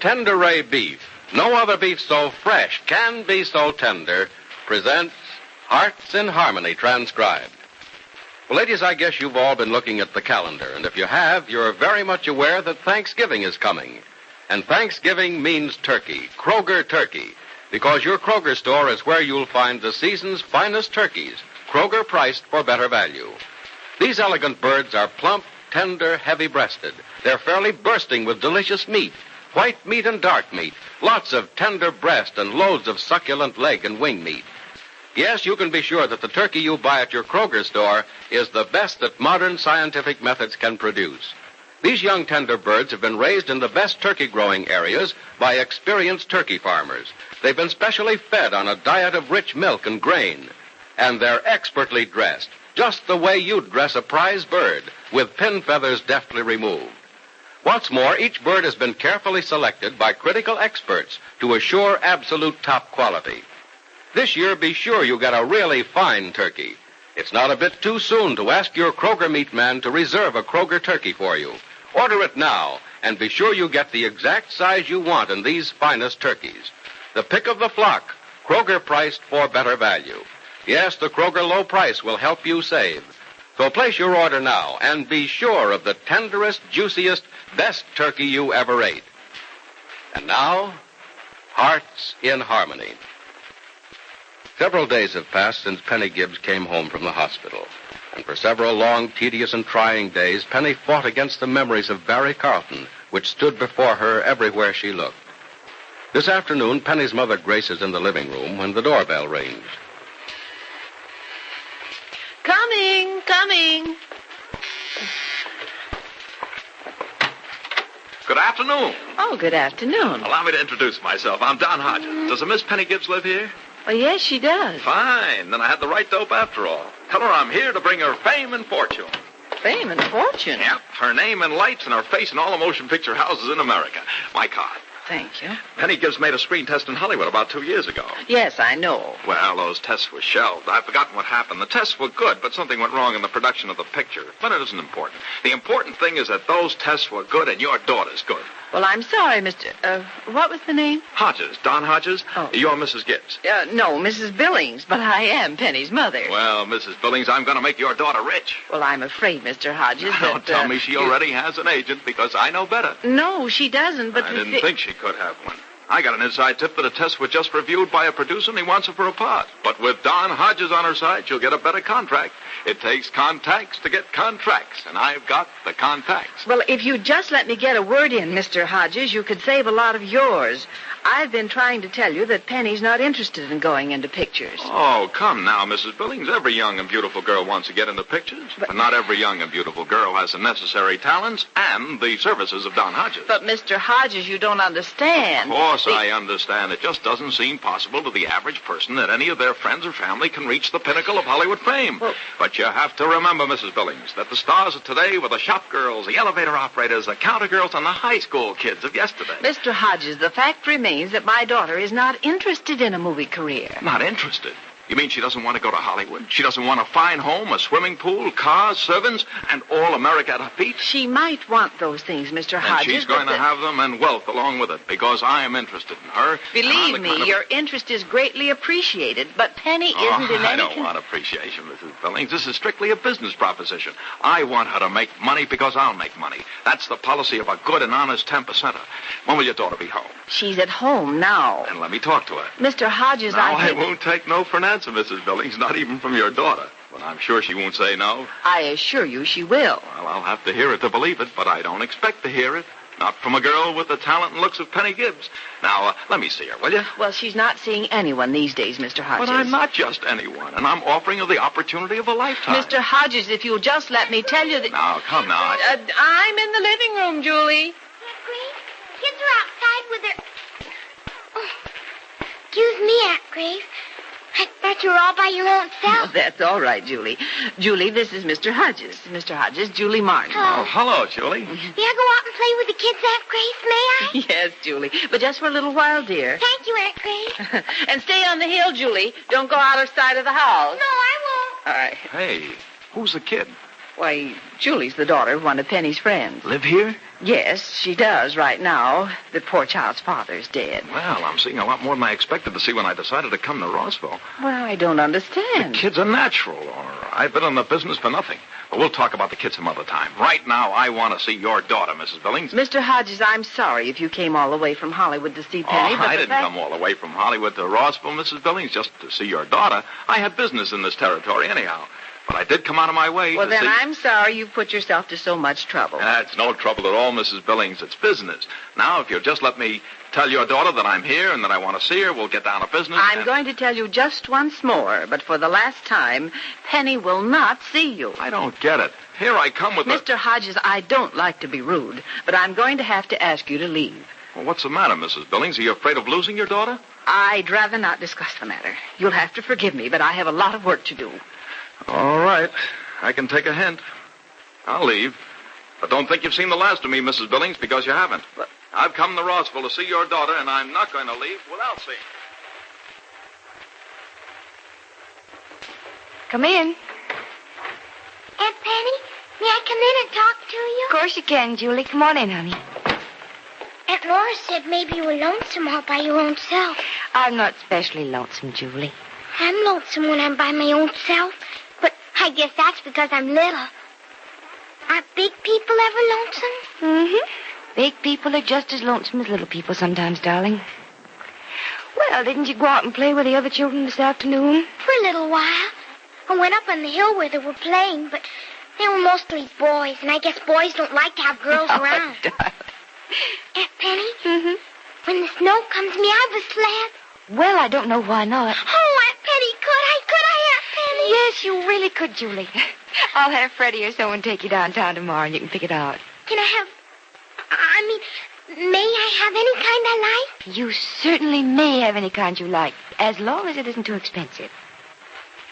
Tenderay beef, no other beef so fresh can be so tender, presents Hearts in Harmony, transcribed. Well, ladies, I guess you've all been looking at the calendar, and if you have, you're very much aware that Thanksgiving is coming. And Thanksgiving means turkey, Kroger turkey, because your Kroger store is where you'll find the season's finest turkeys, Kroger priced for better value. These elegant birds are plump, tender, heavy-breasted. They're fairly bursting with delicious meat, white meat and dark meat, lots of tender breast and loads of succulent leg and wing meat. Yes, you can be sure that the turkey you buy at your Kroger store is the best that modern scientific methods can produce. These young tender birds have been raised in the best turkey-growing areas by experienced turkey farmers. They've been specially fed on a diet of rich milk and grain. And they're expertly dressed, just the way you'd dress a prize bird, with pin feathers deftly removed. What's more, each bird has been carefully selected by critical experts to assure absolute top quality. This year, be sure you get a really fine turkey. It's not a bit too soon to ask your Kroger meat man to reserve a Kroger turkey for you. Order it now, and be sure you get the exact size you want in these finest turkeys. The pick of the flock, Kroger priced for better value. Yes, the Kroger low price will help you save. So place your order now, and be sure of the tenderest, juiciest, best turkey you ever ate. And now, Hearts in Harmony. Several days have passed since Penny Gibbs came home from the hospital. And for several long, tedious, and trying days, Penny fought against the memories of Barry Carlton, which stood before her everywhere she looked. This afternoon, Penny's mother, Grace, is in the living room when the doorbell rings. Coming. Good afternoon. Oh, good afternoon. Allow me to introduce myself. I'm Don Hodges. Does a Miss Penny Gibbs live here? Well, yes, she does. Fine. Then I had the right dope after all. Tell her I'm here to bring her fame and fortune. Fame and fortune? Yep. Her name in lights and her face in all the motion picture houses in America. My card. Thank you. Penny Gibbs made a screen test in Hollywood about 2 years ago. Yes, I know. Well, those tests were shelved. I've forgotten what happened. The tests were good, but something went wrong in the production of the picture. But it isn't important. The important thing is that those tests were good and your daughter's good. Well, I'm sorry, Mr. What was the name? Hodges. Don Hodges. Oh. You're Mrs. Gibbs. No, Mrs. Billings, but I am Penny's mother. Well, Mrs. Billings, I'm going to make your daughter rich. Well, I'm afraid, Mr. Hodges, Don't tell me she already has an agent, because I know better. No, she doesn't, but I didn't think she could have one. I got an inside tip that a test was just reviewed by a producer and he wants her for a part. But with Don Hodges on her side, she'll get a better contract. It takes contacts to get contracts, and I've got the contacts. Well, if you'd just let me get a word in, Mr. Hodges, you could save a lot of yours. I've been trying to tell you that Penny's not interested in going into pictures. Oh, come now, Mrs. Billings. Every young and beautiful girl wants to get into pictures. But not every young and beautiful girl has the necessary talents and the services of Don Hodges. But, Mr. Hodges, you don't understand. Of course I understand. It just doesn't seem possible to the average person that any of their friends or family can reach the pinnacle of Hollywood fame. Well, but you have to remember, Mrs. Billings, that the stars of today were the shop girls, the elevator operators, the counter girls, and the high school kids of yesterday. Mr. Hodges, the fact remains that my daughter is not interested in a movie career. Not interested? You mean she doesn't want to go to Hollywood? She doesn't want a fine home, a swimming pool, cars, servants, and all America at her feet? She might want those things, Mr. Hodges. And she's going to have them and wealth along with it, because I am interested in her. Believe me, your interest is greatly appreciated, but Penny isn't in any... I don't want appreciation, Mrs. Billings. This is strictly a business proposition. I want her to make money because I'll make money. That's the policy of a good and honest 10%er. When will your daughter be home? She's at home now. Then let me talk to her. Mr. Hodges, Now, I won't take no for an answer, Mrs. Billings, not even from your daughter. But I'm sure she won't say no. I assure you she will. Well, I'll have to hear it to believe it, but I don't expect to hear it. Not from a girl with the talent and looks of Penny Gibbs. Now, let me see her, will you? Well, she's not seeing anyone these days, Mr. Hodges. But I'm not just anyone, and I'm offering her the opportunity of a lifetime. Mr. Hodges, if you'll just let me tell you that... Now, come now. I'm in the living room, Julie. Aunt Grace, kids are outside with their... Oh, excuse me, Aunt Grace. I thought you were all by your own self. Oh, that's all right, Julie. Julie, this is Mr. Hodges. Mr. Hodges, Julie Martin. Oh, hello, Julie. May I go out and play with the kids, Aunt Grace, may I? Yes, Julie, but just for a little while, dear. Thank you, Aunt Grace. And stay on the hill, Julie. Don't go out of sight of the house. No, I won't. All right. Hey, who's the kid? Why, Julie's the daughter of one of Penny's friends. Live here? Yes, she does right now. The poor child's father's dead. Well, I'm seeing a lot more than I expected to see when I decided to come to Rossville. Well, I don't understand. The kid's a natural, or I've been in the business for nothing. But we'll talk about the kid some other time. Right now, I want to see your daughter, Mrs. Billings. Mr. Hodges, I'm sorry if you came all the way from Hollywood to see Penny. I didn't come all the way from Hollywood to Rossville, Mrs. Billings, just to see your daughter. I had business in this territory anyhow. But I did come out of my way Well, to then see... I'm sorry you've put yourself to so much trouble. It's no trouble at all, Mrs. Billings. It's business. Now, if you'll just let me tell your daughter that I'm here and that I want to see her, we'll get down to business. I'm going to tell you just once more, but for the last time, Penny will not see you. I don't get it. Here I come with Mr. Hodges, I don't like to be rude, but I'm going to have to ask you to leave. Well, what's the matter, Mrs. Billings? Are you afraid of losing your daughter? I'd rather not discuss the matter. You'll have to forgive me, but I have a lot of work to do. All right. I can take a hint. I'll leave. But don't think you've seen the last of me, Mrs. Billings, because you haven't. But I've come to Rossville to see your daughter, and I'm not going to leave without seeing her. Come in. Aunt Penny, may I come in and talk to you? Of course you can, Julie. Come on in, honey. Aunt Laura said maybe you were lonesome all by your own self. I'm not especially lonesome, Julie. I'm lonesome when I'm by my own self, but I guess that's because I'm little. Are big people ever lonesome? Mm-hmm. Big people are just as lonesome as little people sometimes, darling. Well, didn't you go out and play with the other children this afternoon? For a little while. I went up on the hill where they were playing, but they were mostly boys, and I guess boys don't like to have girls around. Darling. Aunt Penny, Mm-hmm. when the snow comes, may I have a sled? Well, I don't know why not. Oh, Aunt Penny, could I, Aunt Penny? Yes, you really could, Julie. I'll have Freddie or someone take you downtown tomorrow and you can pick it out. Can I may I have any kind I like? You certainly may have any kind you like, as long as it isn't too expensive.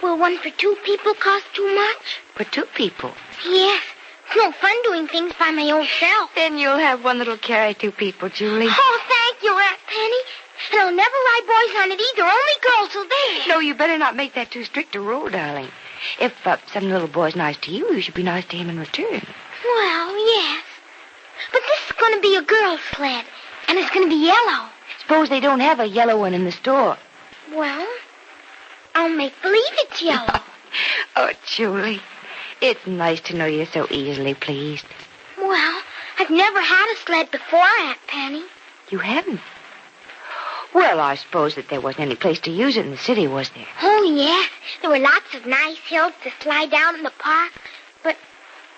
Will one for two people cost too much? For two people. Yes. It's no fun doing things by my own self. Then you'll have one that'll carry two people, Julie. Oh, thank you, Aunt Penny. And I'll never ride boys on it either. Only girls will there. No, you better not make that too strict a rule, darling. If some little boy's nice to you, you should be nice to him in return. Well, yes. But this is going to be a girl's sled, and it's going to be yellow. Suppose they don't have a yellow one in the store. Well, I'll make believe it's yellow. Oh, Julie, it's nice to know you're so easily pleased. Well, I've never had a sled before, Aunt Penny. You haven't? Well, I suppose that there wasn't any place to use it in the city, was there? Oh, yes. There were lots of nice hills to slide down in the park. But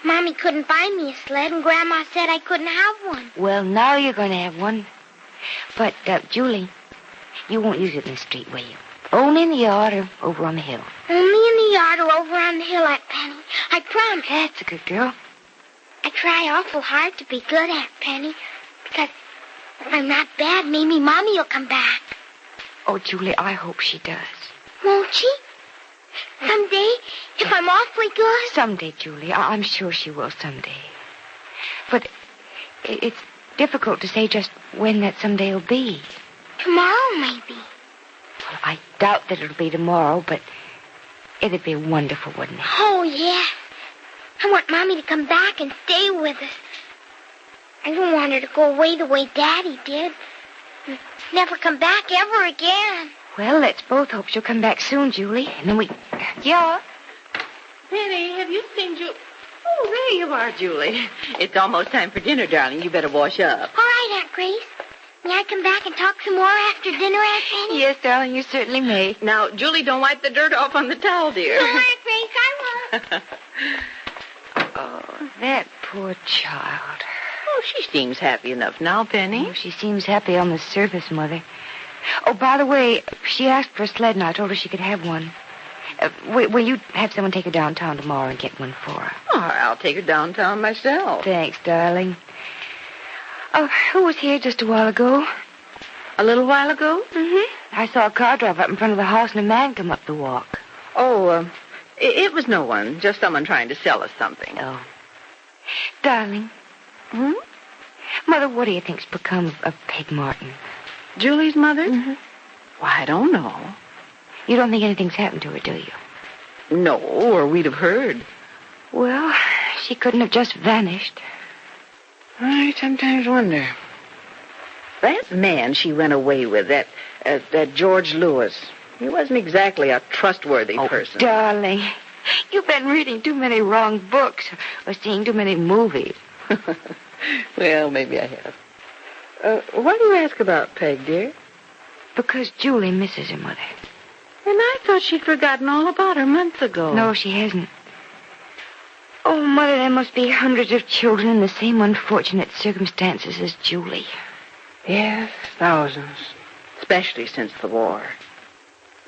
Mommy couldn't find me a sled, and Grandma said I couldn't have one. Well, now you're going to have one. But, Julie, you won't use it in the street, will you? Only in the yard or over on the hill. Only in the yard or over on the hill, Aunt Penny. I promise. That's a good girl. I try awful hard to be good, Aunt Penny, because if I'm not bad, maybe Mommy will come back. Oh, Julie, I hope she does. Won't she? Someday, if I'm awfully good? Someday, Julie. I'm sure she will someday. But it's difficult to say just when that someday will be. Tomorrow, maybe. Well, I doubt that it'll be tomorrow, but it'd be wonderful, wouldn't it? Oh, yeah. I want Mommy to come back and stay with us. I don't want her to go away the way Daddy did. And never come back ever again. Well, let's both hope she'll come back soon, Julie. And then we... Yeah? Penny, have you seen Julie? Oh, there you are, Julie. It's almost time for dinner, darling. You better wash up. All right, Aunt Grace. May I come back and talk some more after dinner, Aunt Penny? Yes, darling, you certainly may. Now, Julie, don't wipe the dirt off on the towel, dear. No, Aunt Grace, I won't. Oh, that poor child. Oh, she seems happy enough now, Penny. Oh, she seems happy on the surface, Mother. Oh, by the way, she asked for a sled, and I told her she could have one. Will you have someone take her downtown tomorrow and get one for her? Oh, I'll take her downtown myself. Thanks, darling. Oh, who was here just a while ago? A little while ago? Mm-hmm. I saw a car drive up in front of the house and a man come up the walk. Oh, it was no one. Just someone trying to sell us something. Oh. Darling. Hmm? Mother, what do you think's become of Peg Martin? Julie's mother? Mm-hmm. Why, I don't know. You don't think anything's happened to her, do you? No, or we'd have heard. Well, She couldn't have just vanished. I sometimes wonder. That man she went away with, that George Lewis, he wasn't exactly a trustworthy person. Darling, you've been reading too many wrong books or seeing too many movies. Well, maybe I have. Why do you ask about Peg, dear? Because Julie misses her mother. And I thought she'd forgotten all about her months ago. No, she hasn't. Oh, Mother, there must be hundreds of children in the same unfortunate circumstances as Julie. Yes, thousands. Especially since the war.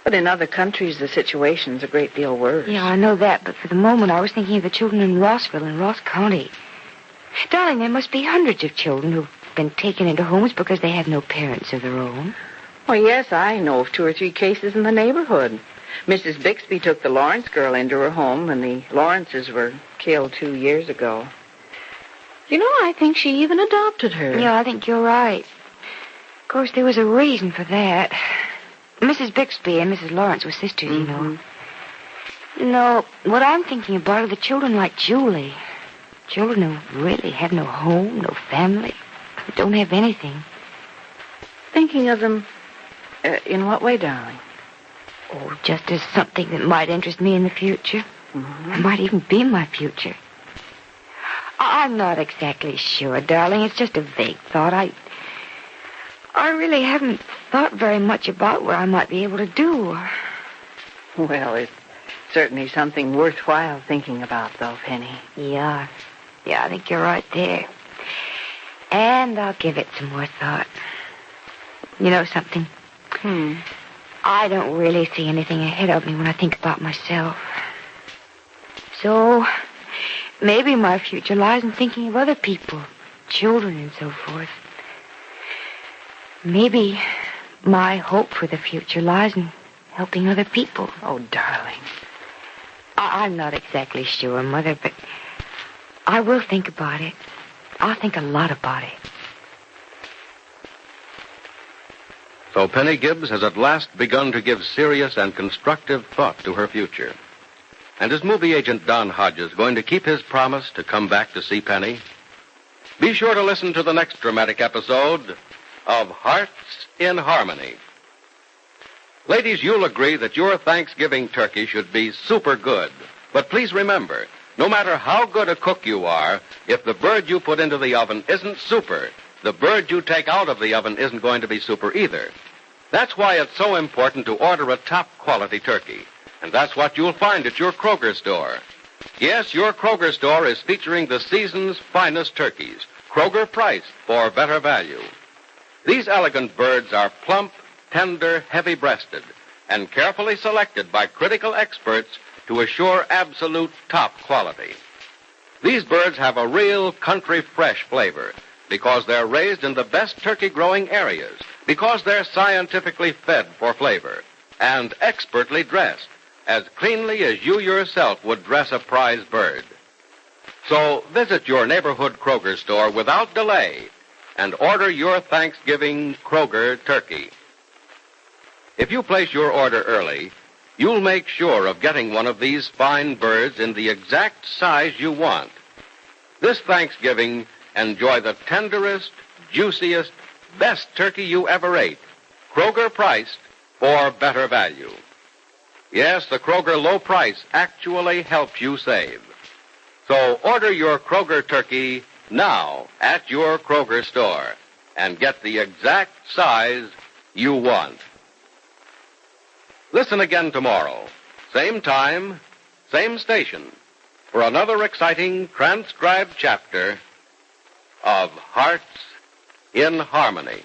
But in other countries, the situation's a great deal worse. Yeah, I know that, but for the moment, I was thinking of the children in Rossville and Ross County. Darling, there must be hundreds of children who've been taken into homes because they have no parents of their own. Well, yes, I know of 2 or 3 cases in the neighborhood. Mrs. Bixby took the Lawrence girl into her home, and the Lawrences were killed 2 years ago. You know, I think she even adopted her. Yeah, I think you're right. Of course, there was a reason for that. Mrs. Bixby and Mrs. Lawrence were sisters, you know. No, what I'm thinking about are the children like Julie. Children who really have no home, no family, don't have anything. Thinking of them, in what way, darling? Oh, just as something that might interest me in the future. It might even be my future. I'm not exactly sure, darling. It's just a vague thought. I really haven't thought very much about what I might be able to do. Well, it's certainly something worthwhile thinking about, though, Penny. Yeah, I think you're right there. And I'll give it some more thought. You know something? I don't really see anything ahead of me when I think about myself. So, maybe my future lies in thinking of other people, children and so forth. Maybe my hope for the future lies in helping other people. Oh, darling. I'm not exactly sure, Mother, but I will think about it. I'll think a lot about it. So Penny Gibbs has at last begun to give serious and constructive thought to her future. And is movie agent Don Hodges going to keep his promise to come back to see Penny? Be sure to listen to the next dramatic episode of Hearts in Harmony. Ladies, you'll agree that your Thanksgiving turkey should be super good. But please remember, no matter how good a cook you are, if the bird you put into the oven isn't super, the bird you take out of the oven isn't going to be super either. That's why it's so important to order a top-quality turkey. And that's what you'll find at your Kroger store. Yes, your Kroger store is featuring the season's finest turkeys, Kroger priced for better value. These elegant birds are plump, tender, heavy-breasted, and carefully selected by critical experts to assure absolute top quality. These birds have a real country fresh flavor because they're raised in the best turkey-growing areas, because they're scientifically fed for flavor, and expertly dressed, as cleanly as you yourself would dress a prize bird. So visit your neighborhood Kroger store without delay and order your Thanksgiving Kroger turkey. If you place your order early, you'll make sure of getting one of these fine birds in the exact size you want. This Thanksgiving, enjoy the tenderest, juiciest, best turkey you ever ate, Kroger priced for better value. Yes, the Kroger low price actually helps you save. So order your Kroger turkey now at your Kroger store and get the exact size you want. Listen again tomorrow, same time, same station, for another exciting transcribed chapter of Hearts in Harmony.